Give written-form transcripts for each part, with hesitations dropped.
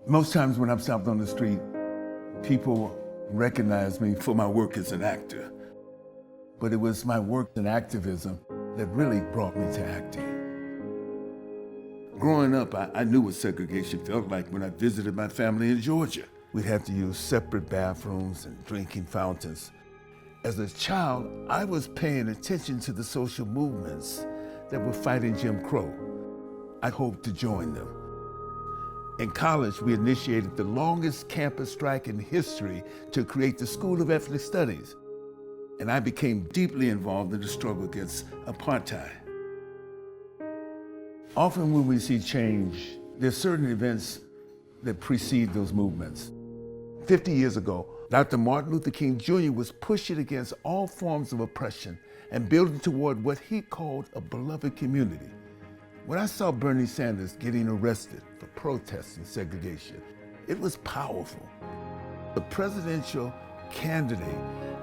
Most times when I'm stopped on the street, people recognize me for my work as an actor. But it was my work in activism that really brought me to acting. Growing up, I knew what segregation felt like when I visited my family in Georgia. We'd have to use separate bathrooms and drinking fountains. As a child, I was paying attention to the social movements that were fighting Jim Crow. I hoped to join them. In college, we initiated the longest campus strike in history to create the School of Ethnic Studies. And I became deeply involved in the struggle against apartheid. Often when we see change, there's certain events that precede those movements. 50 years ago, Dr. Martin Luther King Jr. was pushing against all forms of oppression and building toward what he called a beloved community. When I saw Bernie Sanders getting arrested for protesting segregation, it was powerful. The presidential candidate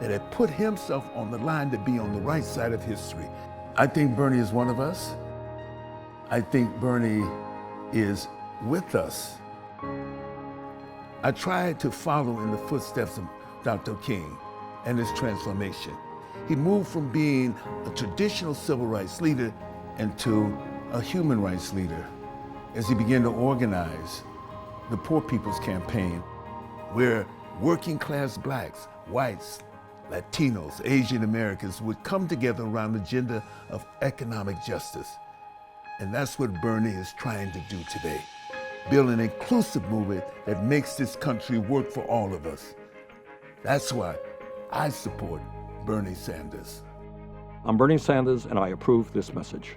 that had put himself on the line to be on the right side of history. I think Bernie is one of us. I think Bernie is with us. I tried to follow in the footsteps of Dr. King and his transformation. He moved from being a traditional civil rights leader into a human rights leader as he began to organize the Poor People's Campaign, where working class blacks, whites, Latinos, Asian Americans would come together around the agenda of economic justice. And that's what Bernie is trying to do today. Build an inclusive movement that makes this country work for all of us. That's why I support Bernie Sanders. I'm Bernie Sanders, and I approve this message.